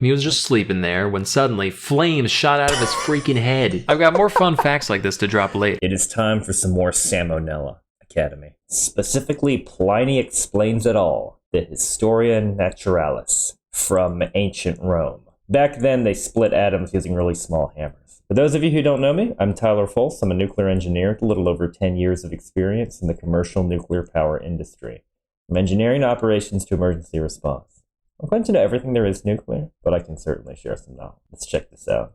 He was just sleeping there when suddenly flames shot out of his freaking head. I've got more fun facts like this to drop later. It is time for some more Salmonella Academy. Specifically, Pliny explains it all. The Historia Naturalis from ancient Rome. Back then, they split atoms using really small hammers. For those of you who don't know me, I'm Tyler Folse. I'm a nuclear engineer with a little over 10 years of experience in the commercial nuclear power industry. From engineering operations to emergency response. I'm going to know everything there is nuclear, but I can certainly share some knowledge. Let's check this out.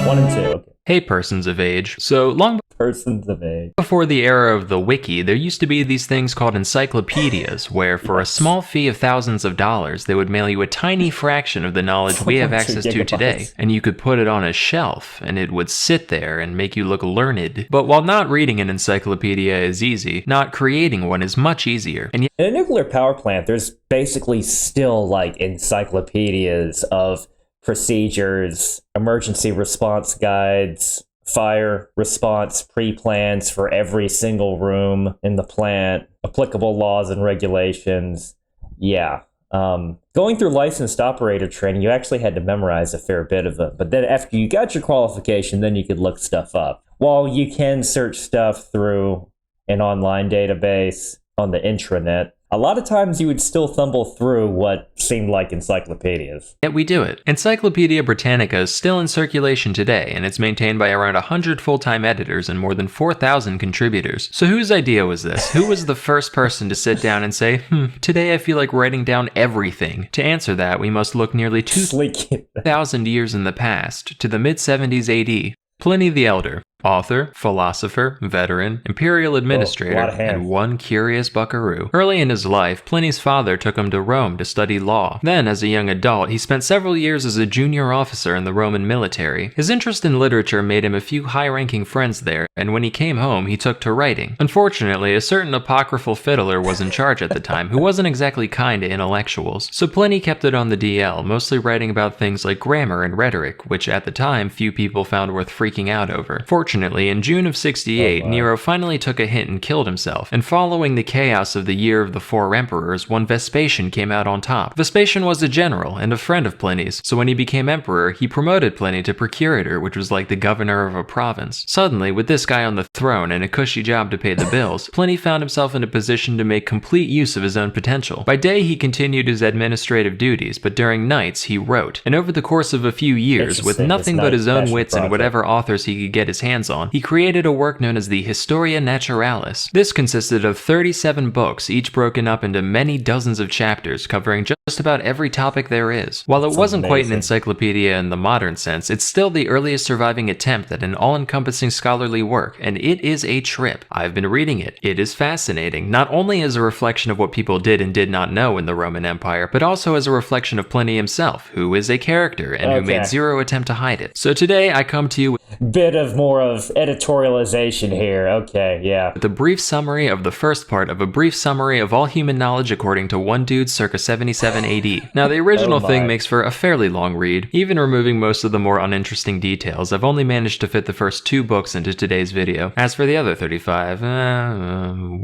1 and 2. Okay. Hey, persons of age. So long Persons of age. before the era of the wiki, there used to be these things called encyclopedias, where for a small fee of thousands of dollars, they would mail you a tiny fraction of the knowledge we have access to today, and you could put it on a shelf, and it would sit there and make you look learned. But while not reading an encyclopedia is easy, not creating one is much easier. And In a nuclear power plant, there's basically still like encyclopedias of procedures, emergency response guides, fire response pre-plans for every single room in the plant, applicable laws and regulations. Yeah. Going through licensed operator training, you actually had to memorize a fair bit of it. But then after you got your qualification, then you could look stuff up. While you can search stuff through an online database on the intranet, a lot of times you would still thumble through what seemed like encyclopedias. yet we do it. Encyclopedia Britannica is still in circulation today, and it's maintained by around 100 full-time editors and more than 4,000 contributors. So whose idea was this? Who was the first person to sit down and say, today I feel like writing down everything? To answer that, we must look nearly 2,000 years in the past, to the mid-70s AD. Pliny the Elder, author, philosopher, veteran, imperial administrator, and one curious buckaroo. Early in his life, Pliny's father took him to Rome to study law. Then, as a young adult, he spent several years as a junior officer in the Roman military. His interest in literature made him a few high-ranking friends there, and when he came home, he took to writing. Unfortunately, a certain apocryphal fiddler was in charge at the time, who wasn't exactly kind to intellectuals. So Pliny kept it on the DL, mostly writing about things like grammar and rhetoric, which at the time few people found worth freaking out over. Fortunately, in June of 68, Nero finally took a hint and killed himself, and following the chaos of the Year of the Four Emperors, one Vespasian came out on top. Vespasian was a general and a friend of Pliny's, so when he became emperor, he promoted Pliny to procurator, which was like the governor of a province. Suddenly, with this guy on the throne and a cushy job to pay the bills, Pliny found himself in a position to make complete use of his own potential. By day, he continued his administrative duties, but during nights, he wrote. And over the course of a few years, with nothing but his own wits and whatever authors he could get his hands on, he created a work known as the Historia Naturalis. This consisted of 37 books, each broken up into many dozens of chapters, covering just about every topic there is. While it wasn't quite an encyclopedia in the modern sense, it's still the earliest surviving attempt at an all-encompassing scholarly work, and it is a trip. I've been reading it. It is fascinating, not only as a reflection of what people did and did not know in the Roman Empire, but also as a reflection of Pliny himself, who is a character and who made zero attempt to hide it. So today I come to you with bit of more of editorialization here. Okay, yeah. the brief summary of the first part of a brief summary of all human knowledge according to one dude circa 77 AD. Now the original thing makes for a fairly long read. Even removing most of the more uninteresting details, I've only managed to fit the first 2 books into today's video. As for the other 35,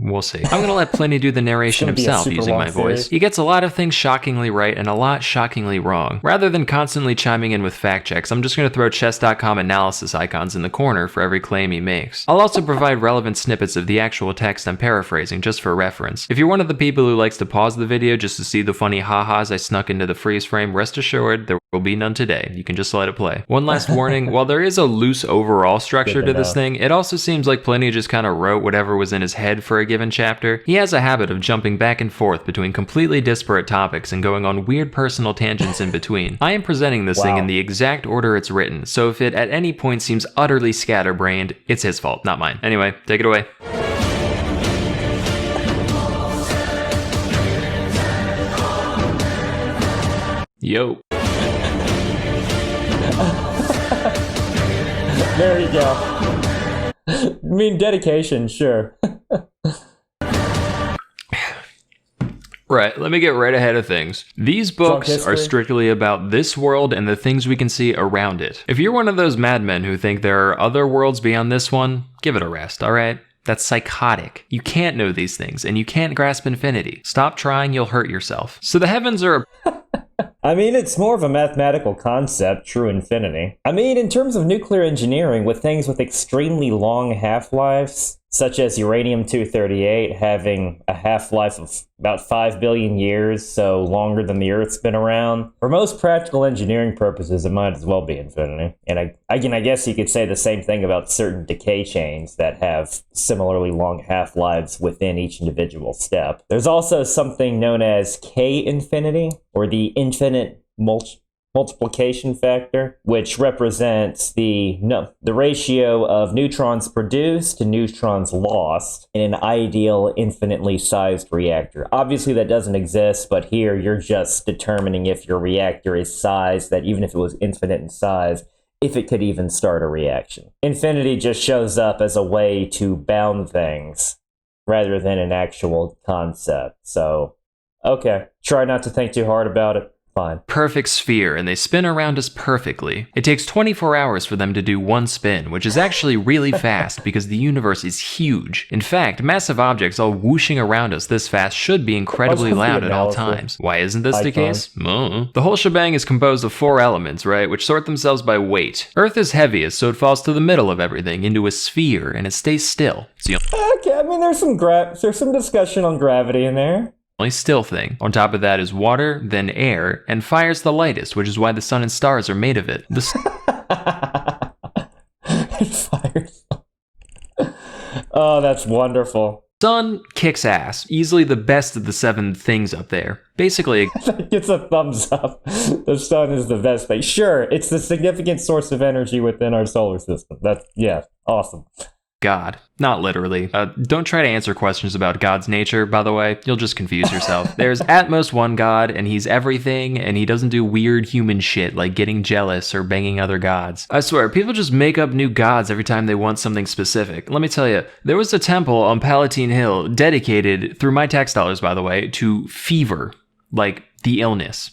we'll see. I'm gonna let Pliny do the narration himself using my voice. He gets a lot of things shockingly right and a lot shockingly wrong. Rather than constantly chiming in with fact checks, I'm just gonna throw chess.com analysis icons in the corner for every claim he makes. I'll also provide relevant snippets of the actual text I'm paraphrasing just for reference. If you're one of the people who likes to pause the video just to see the funny ha-has I snuck into the freeze frame, rest assured there will be none today. You can just let it play. One last warning, while there is a loose overall structure to this thing, it also seems like Pliny just kind of wrote whatever was in his head for a given chapter. He has a habit of jumping back and forth between completely disparate topics and going on weird personal tangents in between. I am presenting this thing in the exact order it's written, so if it at any point seems utterly scatterbrained, it's his fault, not mine. Anyway, take it away. Yo. There you go. I mean, dedication, sure. Right, let me get right ahead of things. These books are strictly about this world and the things we can see around it. If you're one of those madmen who think there are other worlds beyond this one, give it a rest, alright? That's psychotic. You can't know these things, and you can't grasp infinity. Stop trying, you'll hurt yourself. So the heavens are I mean, it's more of a mathematical concept, true infinity. I mean, in terms of nuclear engineering, with things with extremely long half-lives, such as uranium-238 having a half-life of about 5 billion years, so longer than the Earth's been around, for most practical engineering purposes, it might as well be infinity. And I guess you could say the same thing about certain decay chains that have similarly long half-lives within each individual step. There's also something known as K-infinity, or the infinite multiplication factor, which represents the ratio of neutrons produced to neutrons lost in an ideal infinitely sized reactor. Obviously that doesn't exist, but here you're just determining if your reactor is sized that even if it was infinite in size, if it could even start a reaction. Infinity just shows up as a way to bound things rather than an actual concept. So, okay, try not to think too hard about it. Fine. Perfect sphere, and they spin around us perfectly. It takes 24 hours for them to do one spin, which is actually really fast because the universe is huge. In fact, massive objects all whooshing around us this fast should be incredibly loud at all times. Why isn't this the case? The whole shebang is composed of 4 elements, right, which sort themselves by weight. Earth is heaviest, so it falls to the middle of everything, into a sphere, and it stays still. Okay, I mean, there's some discussion on gravity in there. Only still thing. On top of that is water, then air, and fire's the lightest, which is why the sun and stars are made of it. Fires. Oh, that's wonderful. Sun kicks ass. Easily the best of the 7 things up there. Basically, it gets a thumbs up. The sun is the best thing. Sure, it's the significant source of energy within our solar system. Yeah, awesome. God. Not literally. Don't try to answer questions about God's nature, by the way. You'll just confuse yourself. There's at most one God, and he's everything, and he doesn't do weird human shit like getting jealous or banging other gods. I swear, people just make up new gods every time they want something specific. Let me tell you, there was a temple on Palatine Hill dedicated, through my tax dollars, by the way, to fever. Like, the illness.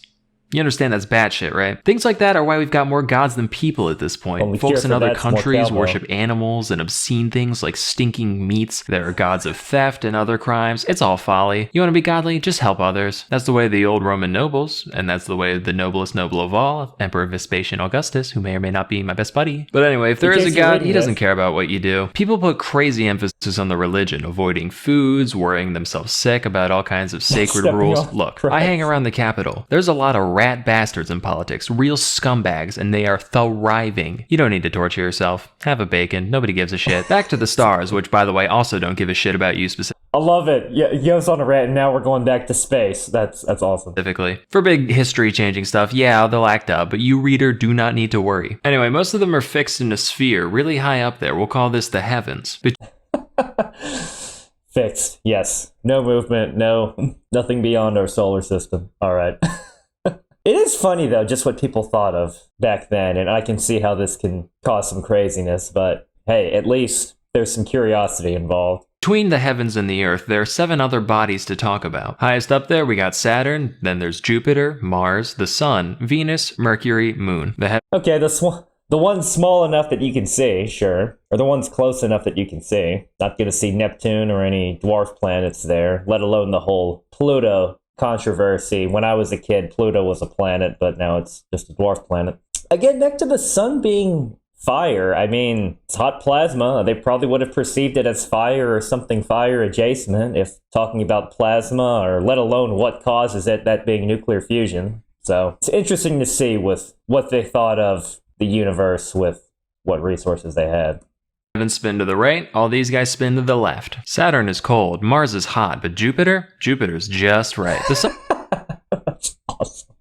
You understand that's bad shit, right? Things like that are why we've got more gods than people at this point. Folks in other countries worship animals and obscene things like stinking meats. There are gods of theft and other crimes. It's all folly. You want to be godly? Just help others. That's the way of the old Roman nobles, and that's the way of the noblest noble of all, Emperor Vespasian Augustus, who may or may not be my best buddy. But anyway, if there is a god, he doesn't care about what you do. People put crazy emphasis on the religion, avoiding foods, worrying themselves sick about all kinds of sacred rules. Look, I hang around the Capitol. There's a lot of rat bastards in politics, real scumbags, and they are thriving. You don't need to torture yourself. Have a bacon. Nobody gives a shit. Back to the stars, which, by the way, also don't give a shit about you specifically. I love it. Yeah, Yo's on a rant, and now we're going back to space. That's awesome. Specifically. For big history-changing stuff, yeah, they'll act up, but you, reader, do not need to worry. Anyway, most of them are fixed in a sphere, really high up there. We'll call this the heavens. Fixed, yes. No movement, nothing beyond our solar system. All right. It is funny, though, just what people thought of back then, and I can see how this can cause some craziness, but hey, at least there's some curiosity involved. Between the heavens and the earth, there are 7 other bodies to talk about. Highest up there, we got Saturn, then there's Jupiter, Mars, the Sun, Venus, Mercury, Moon. Okay, the one's small enough that you can see, sure. Or the one's close enough that you can see. Not going to see Neptune or any dwarf planets there, let alone the whole Pluto controversy. When I was a kid, Pluto was a planet, but now it's just a dwarf planet. Again, back to the sun being fire. I mean, it's hot plasma. They probably would have perceived it as fire or something fire adjacent if talking about plasma, or let alone what causes it, that being nuclear fusion. So it's interesting to see with what they thought of the universe with what resources they had. Heaven spin to the right, all these guys spin to the left. Saturn is cold, Mars is hot, but Jupiter's just right. The sun. That's awesome.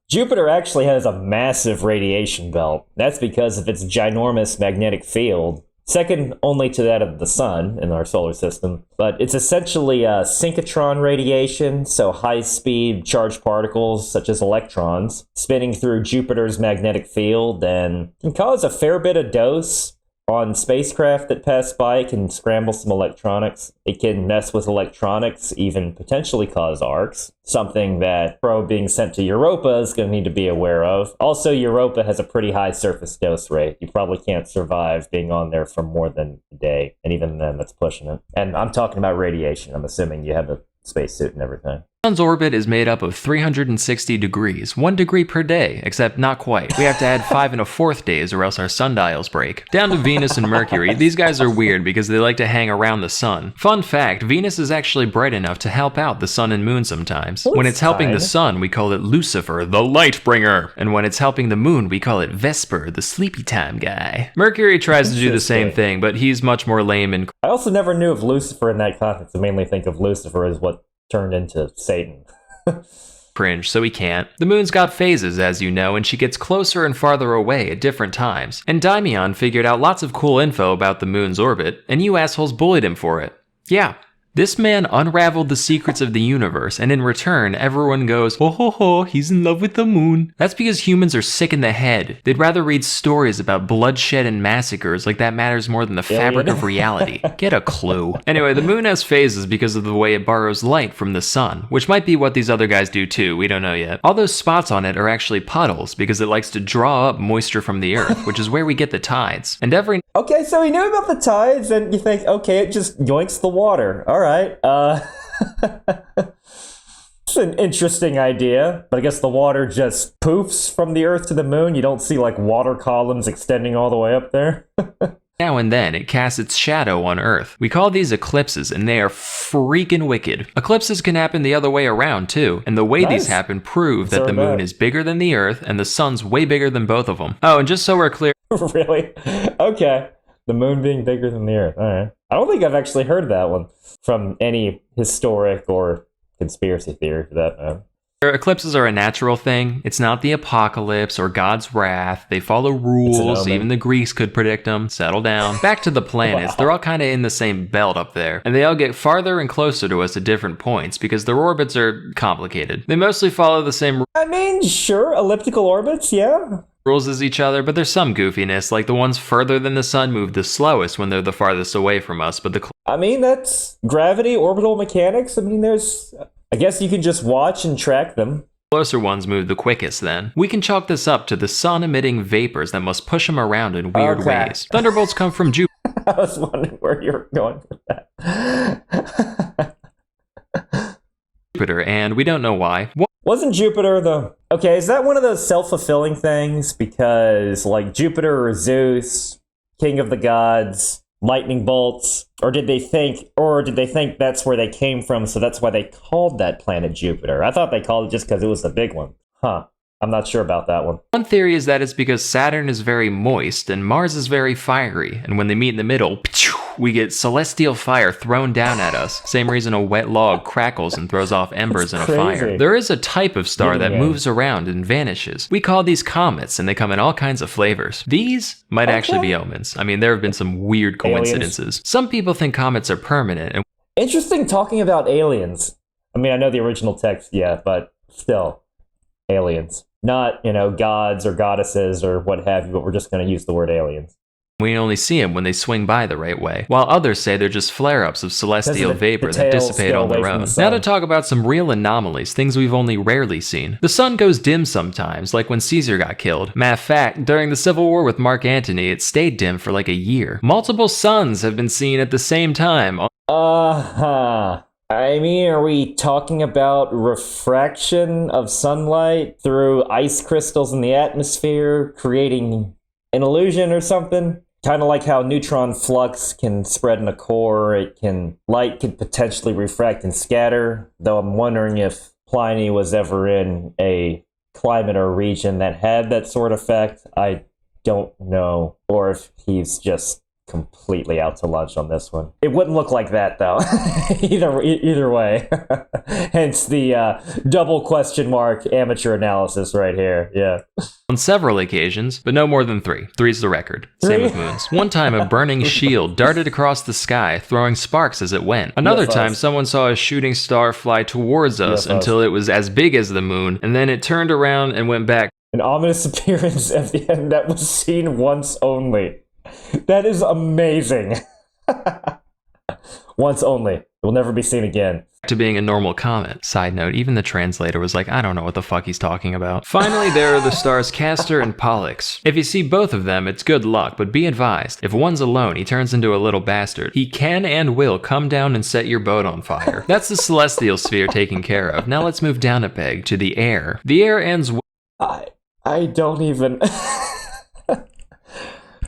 Jupiter actually has a massive radiation belt. That's because of its ginormous magnetic field, second only to that of the sun in our solar system. But it's essentially a synchrotron radiation, so high-speed charged particles, such as electrons, spinning through Jupiter's magnetic field and can cause a fair bit of dose on spacecraft that pass by. It can scramble some electronics. It can mess with electronics, even potentially cause arcs. Something that probe being sent to Europa is going to need to be aware of. Also, Europa has a pretty high surface dose rate. You probably can't survive being on there for more than a day. And even then, that's pushing it. And I'm talking about radiation. I'm assuming you have a spacesuit and everything. The sun's orbit is made up of 360 degrees, 1 degree per day, except not quite. We have to add 5 1/4 days or else our sundials break. Down to Venus and Mercury, these guys are weird because they like to hang around the sun. Fun fact, Venus is actually bright enough to help out the sun and moon sometimes. Well, when it's helping fine. the sun, we call it Lucifer, the light bringer. And when it's helping the moon, we call it Vesper, the sleepy time guy. Mercury tries to do the same thing, but he's much more lame and I also never knew of Lucifer in that context. I mainly think of Lucifer as what turned into Satan. cringe, so he can't. The moon's got phases, as you know, and she gets closer and farther away at different times. And Daimion figured out lots of cool info about the moon's orbit, and you assholes bullied him for it. Yeah. This man unraveled the secrets of the universe, and in return, everyone goes, "Oh ho ho, he's in love with the moon." That's because humans are sick in the head. They'd rather read stories about bloodshed and massacres like that matters more than the fabric of reality. Get a clue. Anyway, the moon has phases because of the way it borrows light from the sun, which might be what these other guys do too, we don't know yet. All those spots on it are actually puddles because it likes to draw up moisture from the earth, which is where we get the tides. And every Okay, so he knew about the tides, and you think, okay, it just yoinks the water. All right. It's an interesting idea, but I guess the water just poofs from the Earth to the moon. You don't see, like, water columns extending all the way up there. now and then, it casts its shadow on Earth. We call these eclipses, and they are freaking wicked. Eclipses can happen the other way around, too, and the way these happen prove that the moon is bigger than the Earth, and the sun's way bigger than both of them. Oh, and just so we're clear... Really? Okay. The moon being bigger than the Earth. All right. I don't think I've actually heard that one from any historic or conspiracy theory for that matter. Eclipses are a natural thing. It's not the apocalypse or God's wrath. They follow rules. Even the Greeks could predict them. Settle down. Back to the planets. Wow. They're all kind of in the same belt up there. And they all get farther and closer to us at different points because their orbits are complicated. They mostly follow the same I mean, sure, elliptical orbits, yeah. Rules as each other, but there's some goofiness, like the ones further than the sun move the slowest when they're the farthest away from us, but I mean, that's gravity, orbital mechanics. I mean, I guess you can just watch and track them. Closer ones move the quickest then. We can chalk this up to the sun-emitting vapors that must push them around in weird ways. Thunderbolts come from Jupiter. I was wondering where you were going with that. And we don't know why. Wasn't Jupiter the... Okay, is that one of those self-fulfilling things? Because, like, Jupiter or Zeus, king of the gods, lightning bolts, or did they think that's where they came from, so that's why they called that planet Jupiter? I thought they called it just because it was the big one. Huh. I'm not sure about that one. One theory is that it's because Saturn is very moist and Mars is very fiery, and when they meet in the middle, we get celestial fire thrown down at us. Same reason a wet log crackles and throws off embers in a fire. There is a type of star that moves around and vanishes. We call these comets, and they come in all kinds of flavors. These might actually be omens. I mean, there have been some weird coincidences. Aliens. Some people think comets are permanent. And interesting talking about aliens. I mean, I know the original text, yeah, but still, aliens. Not, gods or goddesses or what have you, but we're just going to use the word aliens. We only see them when they swing by the right way, while others say they're just flare-ups of celestial vapor that dissipate on their own. Now to talk about some real anomalies, things we've only rarely seen. The sun goes dim sometimes, like when Caesar got killed. Matter of fact, during the Civil War with Mark Antony, it stayed dim for like a year. Multiple suns have been seen at the same time. I mean, are we talking about refraction of sunlight through ice crystals in the atmosphere, creating an illusion or something? Kind of like how neutron flux can spread in a core, light can potentially refract and scatter, though I'm wondering if Pliny was ever in a climate or region that had that sort of effect. I don't know, or if he's just completely out to lunch on this one. It wouldn't look like that though. either way. Hence the double question mark amateur analysis right here. Yeah. On several occasions, but no more than 3. 3's the record. Same with moons. One time a burning shield darted across the sky, throwing sparks as it went. Another time someone saw a shooting star fly towards us until it was as big as the moon, and then it turned around and went back. An ominous appearance at the end that was seen once only. That is amazing. Once only. It will never be seen again. To being a normal comet. Side note, even the translator was like, I don't know what the fuck he's talking about. Finally, there are the stars Castor and Pollux. If you see both of them, it's good luck, but be advised, if one's alone, he turns into a little bastard. He can and will come down and set your boat on fire. That's the celestial sphere taken care of. Now let's move down a peg to the air. The air ends I don't even...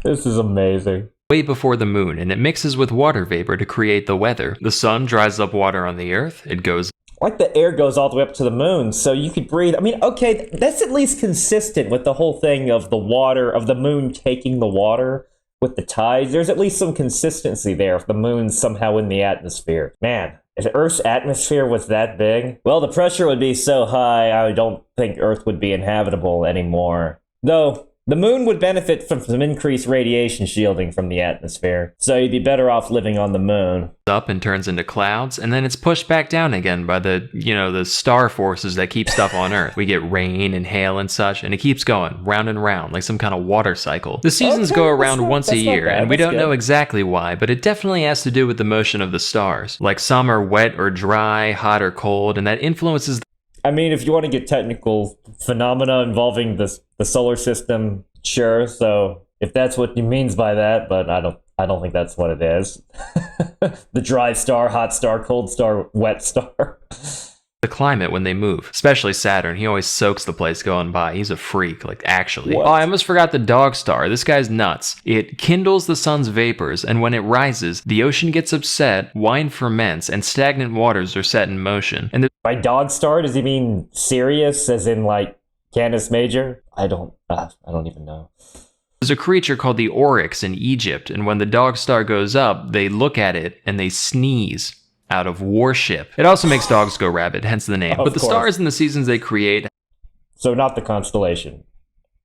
This is amazing. Way before the moon, and it mixes with water vapor to create the weather. The sun dries up water on the earth, it goes like the air goes all the way up to the moon, so you could breathe. I mean, okay, that's at least consistent with the whole thing of the water, of the moon taking the water with the tides. There's at least some consistency there if the moon's somehow in the atmosphere. Man, if Earth's atmosphere was that big, well, the pressure would be so high, I don't think Earth would be inhabitable anymore. Though, the moon would benefit from some increased radiation shielding from the atmosphere, so you'd be better off living on the moon. Up and turns into clouds, and then it's pushed back down again by the star forces that keep stuff on Earth. We get rain and hail and such, and it keeps going round and round like some kind of water cycle. The seasons go around once a year, and we don't know exactly why, but it definitely has to do with the motion of the stars. Like some are wet or dry, hot or cold, and that influences I mean, if you want to get technical, phenomena involving the solar system, sure. So if that's what he means by that, but I don't think that's what it is. The dry star, hot star, cold star, wet star. the climate when they move, especially Saturn. He always soaks the place going by. He's a freak, like actually. What? Oh, I almost forgot the dog star. This guy's nuts. It kindles the sun's vapors, and when it rises, the ocean gets upset, wine ferments, and stagnant waters are set in motion. And by dog star, does he mean Sirius, as in like Canis Major? I don't even know. There's a creature called the Oryx in Egypt, and when the dog star goes up, they look at it and they sneeze out of worship. It also makes dogs go rabid, hence the name. But the stars and the seasons they create, so not the constellation.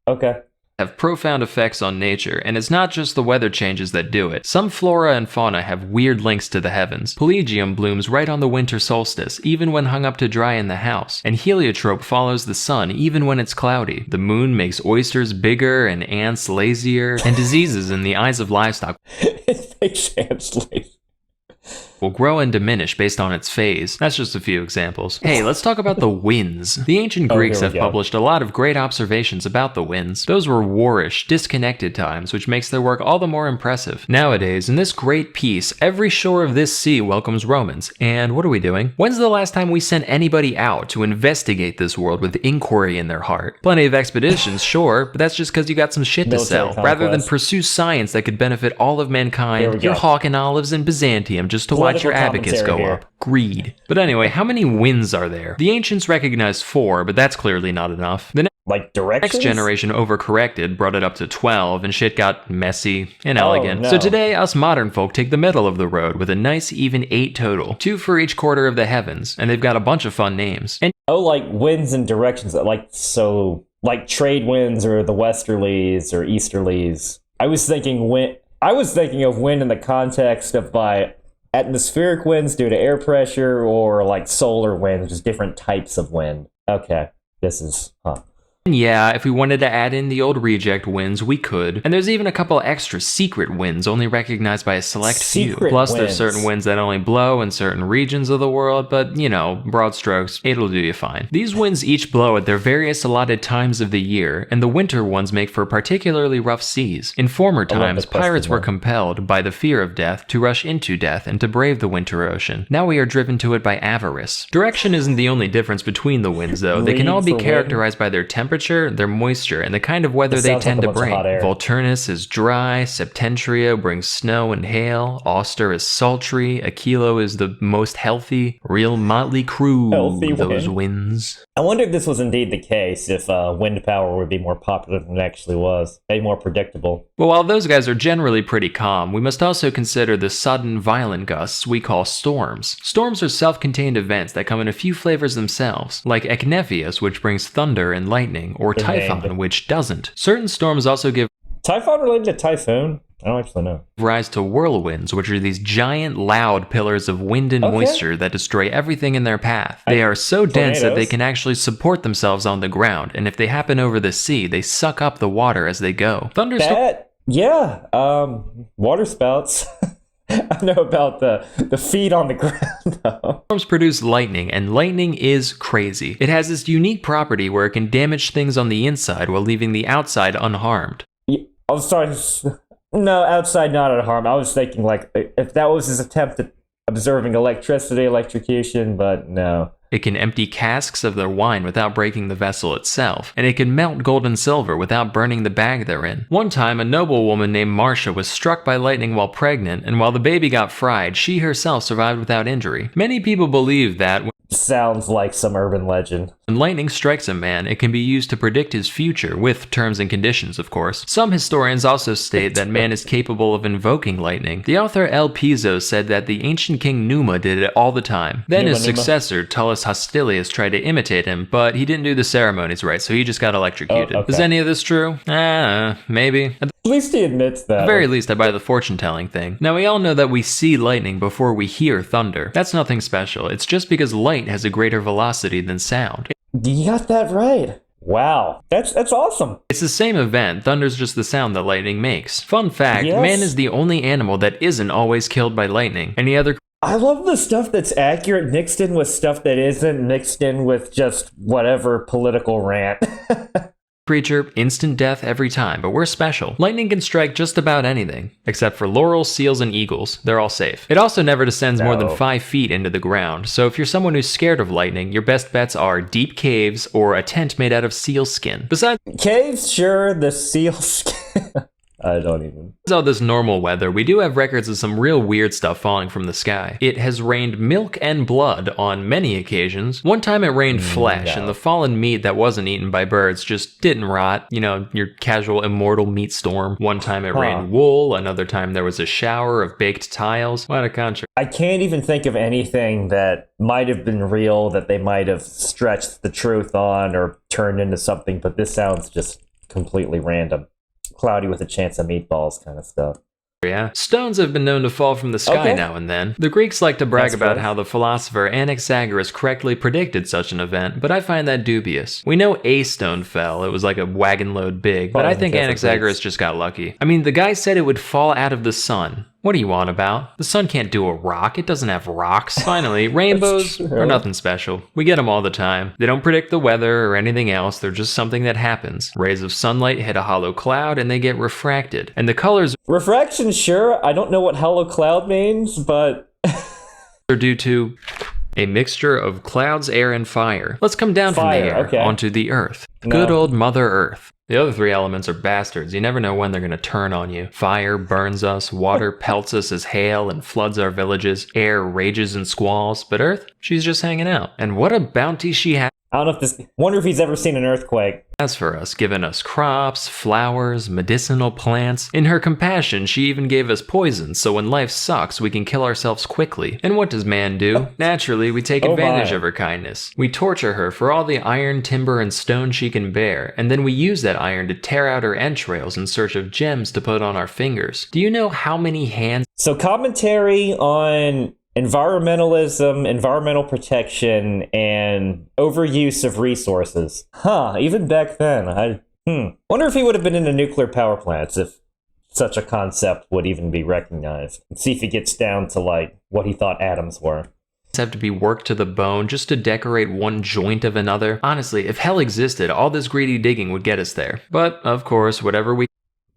Okay. Have profound effects on nature, and it's not just the weather changes that do it. Some flora and fauna have weird links to the heavens. Pelagium blooms right on the winter solstice, even when hung up to dry in the house, and heliotrope follows the sun even when it's cloudy. The moon makes oysters bigger and ants lazier, and diseases in the eyes of livestock It makes ants lazy. will grow and diminish based on its phase. That's just a few examples. Hey, let's talk about the winds. The ancient Greeks have published a lot of great observations about the winds. Those were warish, disconnected times, which makes their work all the more impressive. Nowadays, in this great peace, every shore of this sea welcomes Romans. And what are we doing? When's the last time we sent anybody out to investigate this world with inquiry in their heart? Plenty of expeditions, sure, but that's just because you got some shit to sell. Rather than pursue science that could benefit all of mankind, you're hawking olives in Byzantium just to watch your abacus go up. Greed. But anyway, how many winds are there? The ancients recognized 4, but that's clearly not enough. The next generation overcorrected, brought it up to 12, and shit got messy and elegant. So today, us modern folk take the middle of the road with a nice even 8 total. 2 for each quarter of the heavens, and they've got a bunch of fun names. And like winds and directions, like trade winds or the westerlies or easterlies. I was thinking of wind in the context of by atmospheric winds due to air pressure, or like solar winds, just different types of wind. Okay, this is, yeah, if we wanted to add in the old reject winds, we could. And there's even a couple extra secret winds only recognized by a select few. Plus, there's certain winds that only blow in certain regions of the world, but, you know, broad strokes, it'll do you fine. These winds each blow at their various allotted times of the year, and the winter ones make for particularly rough seas. In former times, pirates were compelled, by the fear of death, to rush into death and to brave the winter ocean. Now we are driven to it by avarice. Direction isn't the only difference between the winds, though. They can all be characterized by their temperature, their moisture, and the kind of weather they tend to bring. Volturnus is dry, Septentrio brings snow and hail, Auster is sultry, Aquilo is the most healthy, real motley crew, those winds. I wonder if this was indeed the case, if wind power would be more popular than it actually was, maybe more predictable. Well, while those guys are generally pretty calm, we must also consider the sudden, violent gusts we call storms. Storms are self-contained events that come in a few flavors themselves, like Eknephius, which brings thunder and lightning, or Typhon, which doesn't. Certain storms also give Typhon related to typhoon? I don't actually know. Rise to whirlwinds, which are these giant, loud pillars of wind and moisture that destroy everything in their path. They are so dense that they can actually support themselves on the ground, and if they happen over the sea, they suck up the water as they go. Yeah, water spouts. I know about the feet on the ground, though. Storms produce lightning, and lightning is crazy. It has this unique property where it can damage things on the inside while leaving the outside unharmed. I'm sorry. No, outside not at harm. I was thinking, like, if that was his attempt at observing electricity, electrocution, but no. It can empty casks of their wine without breaking the vessel itself, and it can melt gold and silver without burning the bag they're in. One time, a noblewoman named Marcia was struck by lightning while pregnant, and while the baby got fried, she herself survived without injury. Many people believe that Sounds like some urban legend. when lightning strikes a man, it can be used to predict his future, with terms and conditions, of course. Some historians also state that man is capable of invoking lightning. The author El Piso said that the ancient king Numa did it all the time. Then his successor, Tullus Hostilius, tried to imitate him, but he didn't do the ceremonies right, so he just got electrocuted. Oh, okay. Is any of this true? Maybe. At At least he admits that. the very least, I buy the fortune-telling thing. Now, we all know that we see lightning before we hear thunder. That's nothing special. It's just because light has a greater velocity than sound. You got that right. Wow, that's awesome. It's the same event, thunder's just the sound that lightning makes. Fun fact, Yes. man is the only animal that isn't always killed by lightning. Any other I love the stuff that's accurate mixed in with stuff that isn't, mixed in with just whatever political rant. creature, instant death every time, but we're special. Lightning can strike just about anything, except for laurels, seals, and eagles. They're all safe. It also never descends more than No. 5 feet into the ground, so if you're someone who's scared of lightning, your best bets are deep caves or a tent made out of seal skin. Besides Caves, sure, the seal skin. I don't even. all this normal weather, we do have records of some real weird stuff falling from the sky. It has rained milk and blood on many occasions. One time it rained flesh, no. and the fallen meat that wasn't eaten by birds just didn't rot. You know, your casual immortal meat storm. One time it rained wool, another time there was a shower of baked tiles. What a contrast. I can't even think of anything that might have been real that they might have stretched the truth on or turned into something, but this sounds just completely random. Cloudy with a chance of meatballs kind of stuff. Yeah. Stones have been known to fall from the sky Okay. now and then. The Greeks like to brag That's about fair. how the philosopher Anaxagoras correctly predicted such an event, but I find that dubious. We know a stone fell, it was like a wagon load big, but I think Anaxagoras just got lucky. I mean, the guy said it would fall out of the sun. What are you on about? The sun can't do a rock, it doesn't have rocks. Finally, rainbows true. are nothing special. We get them all the time. They don't predict the weather or anything else, they're just something that happens. Rays of sunlight hit a hollow cloud and they get refracted. And the colors Refraction, sure. I don't know what hollow cloud means, but are due to a mixture of clouds, air, and fire. Let's come down from Fire, the air okay. onto the earth. No. Good old Mother Earth. The other 3 elements are bastards. You never know when they're going to turn on you. Fire burns us, water pelts us as hail and floods our villages, air rages and squalls, but Earth, she's just hanging out. And what a bounty she has I don't know if this. Wonder if he's ever seen an earthquake. for us, giving us crops, flowers, medicinal plants. In her compassion, she even gave us poison, so when life sucks, we can kill ourselves quickly. And what does man do? Naturally, we take Oh advantage my. of her kindness. We torture her for all the iron, timber, and stone she can bear, and then we use that iron to tear out her entrails in search of gems to put on our fingers. Do you know how many hands So, commentary on environmentalism, environmental protection, and overuse of resources. Even back then. Wonder if he would have been into nuclear power plants if such a concept would even be recognized. And see if he gets down to, like, what he thought atoms were. have to be worked to the bone just to decorate one joint of another? Honestly, if hell existed, all this greedy digging would get us there. But, of course, whatever we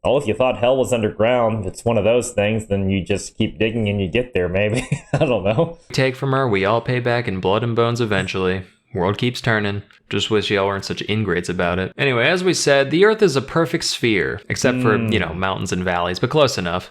Oh, if you thought hell was underground, it's one of those things, then you just keep digging and you get there, maybe. I don't know. take from her, we all pay back in blood and bones eventually. World keeps turning. Just wish y'all weren't such ingrates about it. Anyway, as we said, the Earth is a perfect sphere, except for, mountains and valleys, but close enough.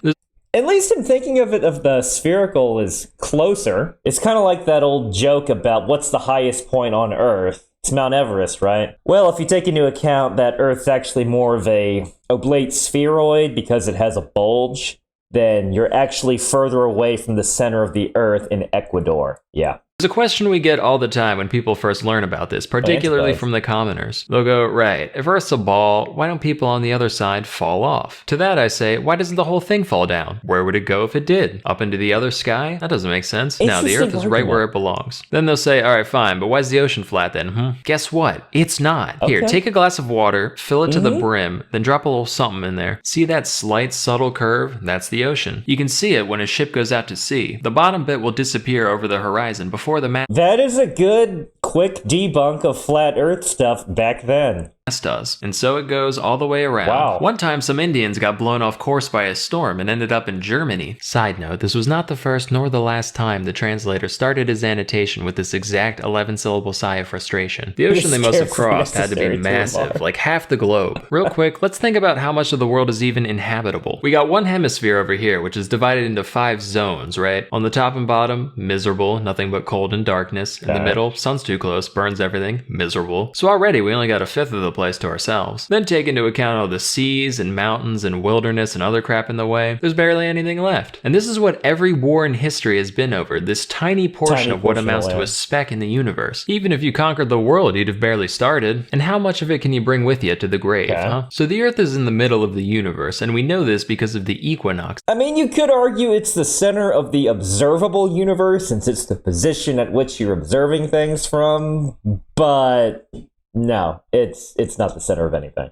At least in thinking of it, of the spherical is closer. It's kind of like that old joke about what's the highest point on Earth. It's Mount Everest, right? Well, if you take into account that Earth's actually more of a oblate spheroid because it has a bulge, then you're actually further away from the center of the Earth in Ecuador. Yeah. There's a question we get all the time when people first learn about this, particularly from the commoners. They'll go, right, if Earth's a ball, why don't people on the other side fall off? To that I say, why doesn't the whole thing fall down? Where would it go if it did? Up into the other sky? That doesn't make sense. No, the Earth is right where it belongs. Then they'll say, all right, fine, but why is the ocean flat then? Guess what? It's not. Here, take a glass of water, fill it to the brim, then drop a little something in there. See that slight, subtle curve? That's the ocean. You can see it when a ship goes out to sea. The bottom bit will disappear over the horizon before the mast. That is a good, quick debunk of flat Earth stuff back then. Does. And so it goes all the way around. Wow. One time some Indians got blown off course by a storm and ended up in Germany. Side note, this was not the first nor the last time the translator started his annotation with this exact 11-syllable sigh of frustration. The ocean they must have crossed had to be massive, like half the globe. Real quick, let's think about how much of the world is even inhabitable. We got one hemisphere over here, which is divided into 5 zones, right? On the top and bottom, miserable, nothing but cold and darkness. In the middle, sun's too close, burns everything, miserable. So already we only got a fifth of the place to ourselves. Then take into account all the seas and mountains and wilderness and other crap in the way, there's barely anything left. And this is what every war in history has been over, this tiny portion of what amounts to a speck in the universe. Even if you conquered the world, you'd have barely started. And how much of it can you bring with you to the grave, huh? So the Earth is in the middle of the universe, and we know this because of the equinox. I mean, you could argue it's the center of the observable universe, since it's the position at which you're observing things from, but no, it's not the center of anything.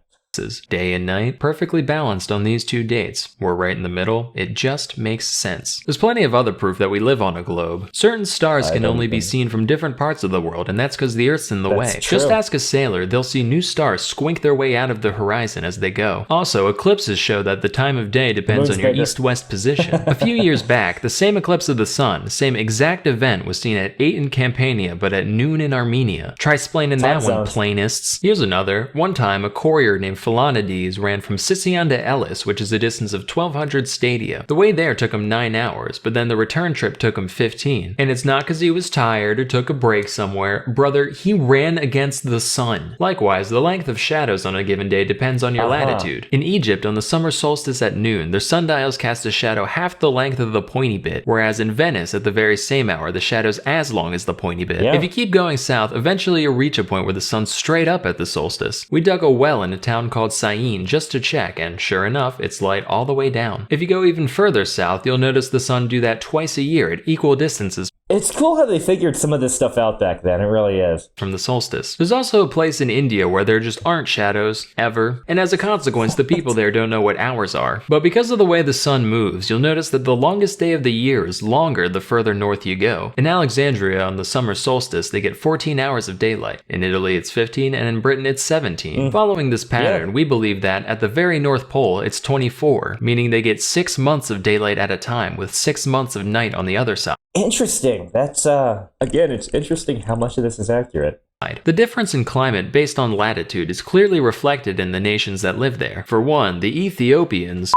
Day and night, perfectly balanced on these 2 dates. We're right in the middle. It just makes sense. There's plenty of other proof that we live on a globe. Certain stars can only be seen from different parts of the world, and that's because the Earth's in the way. True. Just ask a sailor, they'll see new stars squink their way out of the horizon as they go. Also, eclipses show that the time of day depends on your east-west position. A few years back, the same eclipse of the sun, same exact event, was seen at 8 in Campania, but at noon in Armenia. Try explaining that one, planists. Here's another. One time, a courier named Philonides ran from Sicyon to Elis, which is a distance of 1,200 stadia. The way there took him 9 hours, but then the return trip took him 15. And it's not because he was tired or took a break somewhere. Brother, he ran against the sun. Likewise, the length of shadows on a given day depends on your latitude. In Egypt, on the summer solstice at noon, their sundials cast a shadow half the length of the pointy bit, whereas in Venice, at the very same hour, the shadow's as long as the pointy bit. If you keep going south, eventually you'll reach a point where the sun's straight up at the solstice. We dug a well in a town called Syene just to check, and sure enough, it's light all the way down. If you go even further south, you'll notice the sun do that twice a year at equal distances. It's cool how they figured some of this stuff out back then, it really is. From the solstice. There's also a place in India where there just aren't shadows, ever, and as a consequence, the people there don't know what hours are. But because of the way the sun moves, you'll notice that the longest day of the year is longer the further north you go. In Alexandria, on the summer solstice, they get 14 hours of daylight. In Italy, it's 15, and in Britain, it's 17. Following this pattern, we believe that at the very North Pole, it's 24, meaning they get 6 months of daylight at a time, with 6 months of night on the other side. Interesting. That's, again, it's interesting how much of this is accurate. The difference in climate based on latitude is clearly reflected in the nations that live there. For one, the Ethiopians...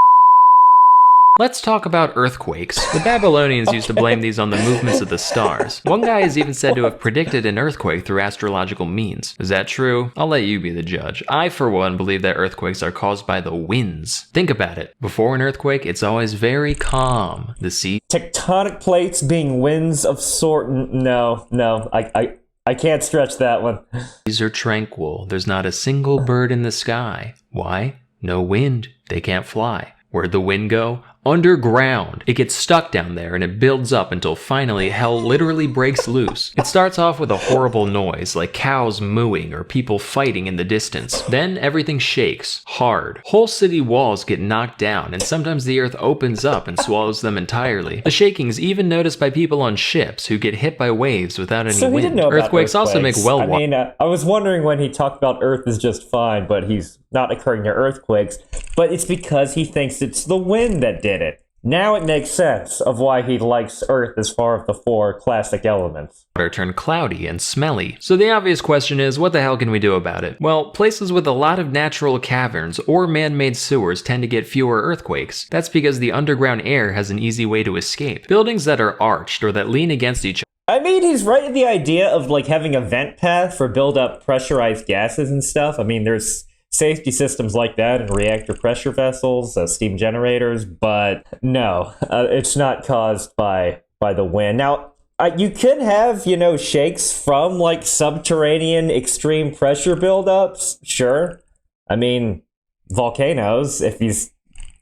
Let's talk about earthquakes. The Babylonians used to blame these on the movements of the stars. One guy is even said to have predicted an earthquake through astrological means. Is that true? I'll let you be the judge. I, for one, believe that earthquakes are caused by the winds. Think about it. Before an earthquake, it's always very calm. The sea... Tectonic plates being winds of sort... No, I can't stretch that one. These are tranquil. There's not a single bird in the sky. Why? No wind. They can't fly. Where'd the wind go? Underground. It gets stuck down there and it builds up until finally hell literally breaks loose. It starts off with a horrible noise like cows mooing or people fighting in the distance. Then everything shakes, hard. Whole city walls get knocked down and sometimes the earth opens up and swallows them entirely. The shaking's even noticed by people on ships who get hit by waves without any wind. Earthquakes also make well water. I mean, I was wondering when he talked about Earth is just fine, but he's not occurring near earthquakes. But it's because he thinks it's the wind that did it. Now it makes sense of why he likes Earth as far as the 4 classic elements. Water turn cloudy and smelly. So the obvious question is, what the hell can we do about it? Well, places with a lot of natural caverns or man-made sewers tend to get fewer earthquakes. That's because the underground air has an easy way to escape. Buildings that are arched or that lean against each other. I mean, he's right in the idea of like having a vent path for build-up pressurized gases and stuff. I mean, there's safety systems like that in reactor pressure vessels, steam generators, but no, it's not caused by the wind. Now, You could have, shakes from like subterranean extreme pressure buildups. Sure. I mean, volcanoes, if he's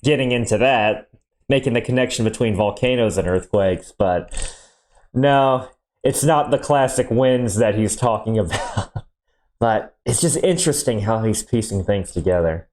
getting into that, making the connection between volcanoes and earthquakes. But no, it's not the classic winds that he's talking about. But it's just interesting how he's piecing things together.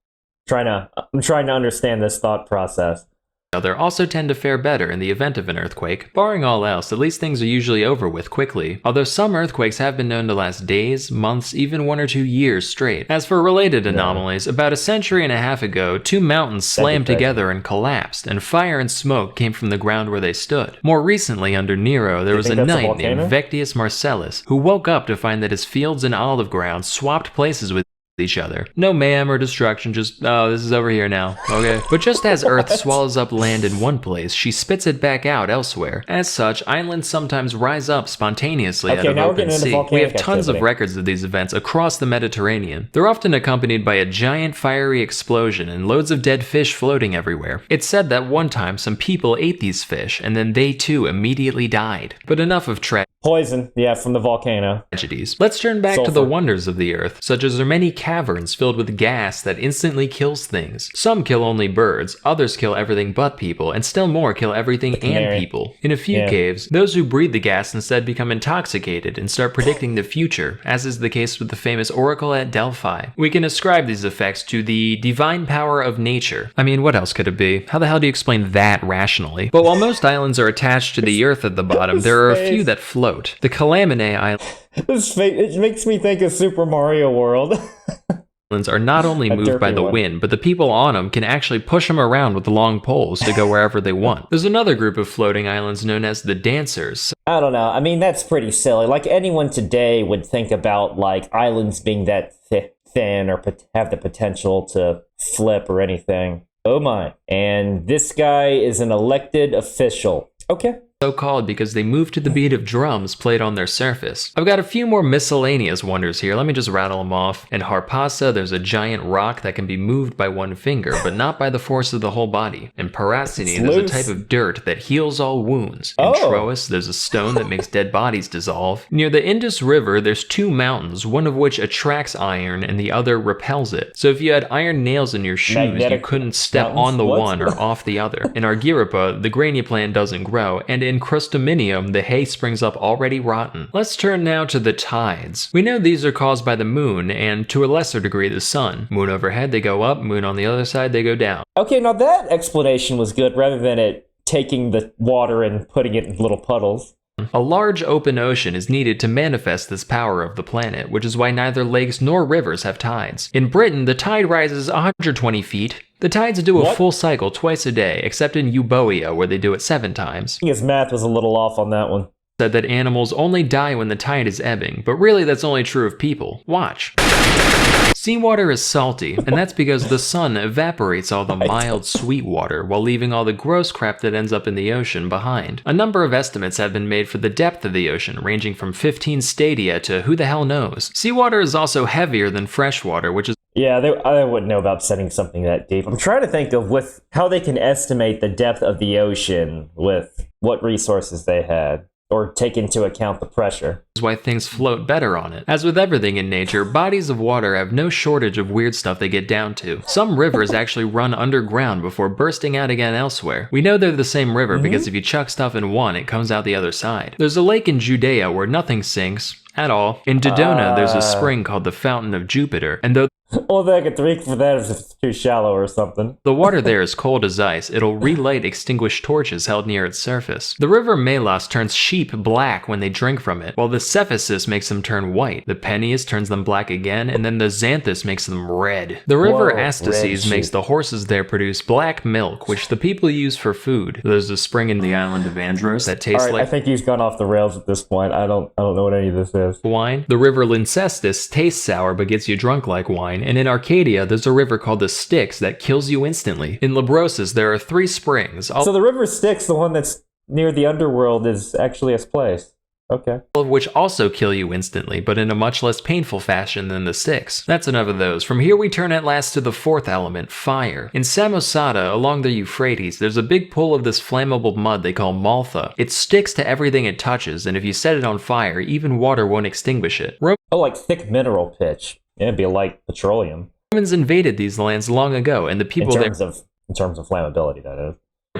I'm trying to understand this thought process. They also tend to fare better in the event of an earthquake. Barring all else, at least things are usually over with quickly, although some earthquakes have been known to last days, months, even 1 or 2 years straight. As for related anomalies, about a century and a half ago, 2 mountains slammed together and collapsed, and fire and smoke came from the ground where they stood. More recently, under Nero, there was a knight named Vectius Marcellus, who woke up to find that his fields and olive grounds swapped places with each other. No mayhem or destruction, just, oh, this is over here now, okay? But just as Earth swallows up land in one place, she spits it back out elsewhere. As such, islands sometimes rise up spontaneously out of open sea. We have tons of records of these events across the Mediterranean. They're often accompanied by a giant fiery explosion and loads of dead fish floating everywhere. It's said that one time some people ate these fish, and then they too immediately died. But enough of poison, from the volcano. Tragedies. Let's turn back to the wonders of the Earth, such as there are many caverns filled with gas that instantly kills things. Some kill only birds, others kill everything but people, and still more kill everything and people. In a few caves, those who breathe the gas instead become intoxicated and start predicting the future, as is the case with the famous oracle at Delphi. We can ascribe these effects to the divine power of nature. I mean, what else could it be? How the hell do you explain that rationally? But while most islands are attached to the Earth at the bottom, there are a few that float. The Calamine Islands. It makes me think of Super Mario World. Are not only moved by the wind, but the people on them can actually push them around with long poles to go wherever they want. There's another group of floating islands known as the Dancers. I don't know. I mean, that's pretty silly. Like, anyone today would think about, like, islands being that thin or have the potential to flip or anything. Oh my. And this guy is an elected official. Okay. So called because they move to the beat of drums played on their surface. I've got a few more miscellaneous wonders here, let me just rattle them off. In Harpassa, there's a giant rock that can be moved by one finger, but not by the force of the whole body. In Paracini, there's a type of dirt that heals all wounds. In Troas, there's a stone that makes dead bodies dissolve. Near the Indus River, there's 2 mountains, one of which attracts iron and the other repels it. So if you had iron nails in your shoes, you couldn't step on the one or off the other. In Argyripa, the grania plant doesn't grow, and in Crustuminium, the hay springs up already rotten. Let's turn now to the tides. We know these are caused by the moon, and to a lesser degree the sun. Moon overhead, they go up, moon on the other side, they go down. Okay, now that explanation was good, rather than it taking the water and putting it in little puddles. A large open ocean is needed to manifest this power of the planet, which is why neither lakes nor rivers have tides. In Britain, the tide rises 120 feet. The tides do a full cycle twice a day, except in Euboea, where they do it 7 times. His math was a little off on that one. Said that animals only die when the tide is ebbing, but really that's only true of people. Watch. Seawater is salty, and that's because the sun evaporates all the mild, sweet water while leaving all the gross crap that ends up in the ocean behind. A number of estimates have been made for the depth of the ocean, ranging from 15 stadia to who the hell knows. Seawater is also heavier than freshwater, which is yeah, I wouldn't know about setting something that deep. I'm trying to think of with how they can estimate the depth of the ocean with what resources they had, or take into account the pressure. Is why things float better on it. As with everything in nature, bodies of water have no shortage of weird stuff they get down to. Some rivers actually run underground before bursting out again elsewhere. We know they're the same river because if you chuck stuff in one, it comes out the other side. There's a lake in Judea where nothing sinks at all. In Dodona, there's a spring called the Fountain of Jupiter, and though well, they could drink for that if it's too shallow or something. The water there is cold as ice. It'll relight extinguished torches held near its surface. The river Melas turns sheep black when they drink from it, while the Cephasus makes them turn white. The Peneus turns them black again, and then the Xanthus makes them red. The river Astaces makes the horses there produce black milk, which the people use for food. There's a spring in the island of Andros that tastes like... I think he's gone off the rails at this point. I don't know what any of this is. Wine. The river Lyncestis tastes sour but gets you drunk like wine. And in Arcadia, there's a river called the Styx that kills you instantly. In Labrosis, there are 3 springs. So the river Styx, the one that's near the underworld, is actually a place. Okay. Of which also kill you instantly, but in a much less painful fashion than the six. That's enough of those. From here we turn at last to the fourth element, fire. In Samosata, along the Euphrates, there's a big pool of this flammable mud they call maltha. It sticks to everything it touches, and if you set it on fire, even water won't extinguish it. Oh, like thick mineral pitch. Yeah, it'd be like petroleum. Romans invaded these lands long ago, and the people in terms of flammability, that is.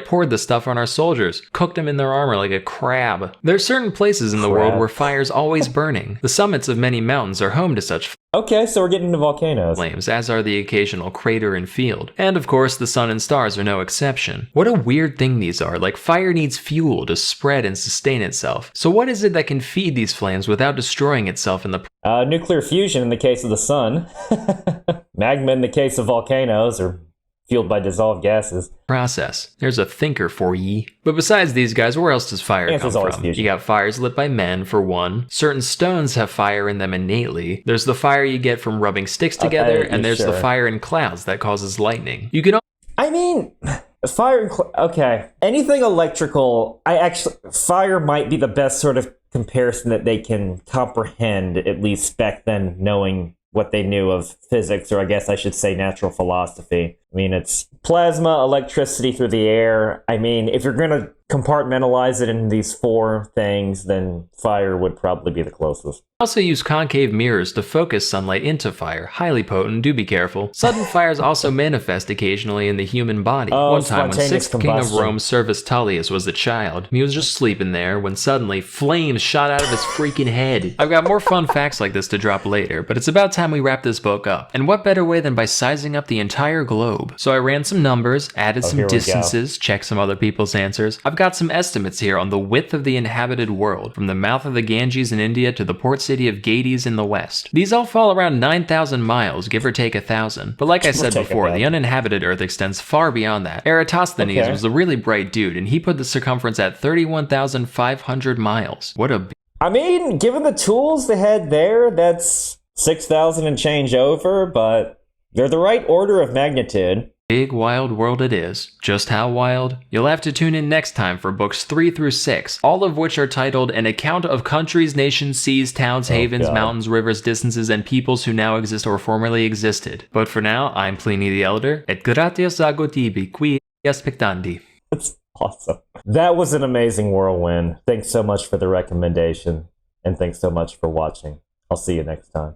poured the stuff on our soldiers, cooked them in their armor like a crab. There are certain places in the world where fire's always burning. The summits of many mountains are home to such Okay, so we're getting into volcanoes. flames, as are the occasional crater and field. And of course, the sun and stars are no exception. What a weird thing these are, like fire needs fuel to spread and sustain itself. So what is it that can feed these flames without destroying itself in the Nuclear fusion in the case of the sun. Magma in the case of volcanoes, or fueled by dissolved gases. process? There's a thinker for ye. But besides these guys, where else does fire come Answer's always from? fusion. You got fires lit by men, for one. Certain stones have fire in them innately. There's the fire you get from rubbing sticks together, and there's the fire in clouds that causes lightning. You can I mean, fire. Okay, anything electrical. Fire might be the best sort of comparison that they can comprehend, at least back then, knowing what they knew of physics, or I guess I should say natural philosophy. I mean, it's plasma, electricity through the air. I mean, if you're going to compartmentalize it in these four things, then fire would probably be the closest. also use concave mirrors to focus sunlight into fire. Highly potent, do be careful. Sudden fires also manifest occasionally in the human body. One time when 6th King of Rome, Servius Tullius, was a child, he was just sleeping there when suddenly flames shot out of his freaking head. I've got more fun facts like this to drop later, but it's about time we wrap this book up. And what better way than by sizing up the entire globe? So I ran some numbers, added some distances, checked some other people's answers. I've got some estimates here on the width of the inhabited world, from the mouth of the Ganges in India to the port city of Gades in the west. These all fall around 9,000 miles, give or take 1,000. But like I said before, the uninhabited Earth extends far beyond that. Eratosthenes was a really bright dude, and he put the circumference at 31,500 miles. What a... I mean, given the tools they had there, that's 6,000 and change over, but they're the right order of magnitude. Big wild world it is. Just how wild? You'll have to tune in next time for books 3 through 6, all of which are titled An Account of Countries, Nations, Seas, Towns, Havens, Mountains, Rivers, Distances, and Peoples who now exist or formerly existed. But for now, I'm Pliny the Elder, et gratias ago tibi, qui aspectandi. That's awesome. That was an amazing whirlwind. Thanks so much for the recommendation, and thanks so much for watching. I'll see you next time.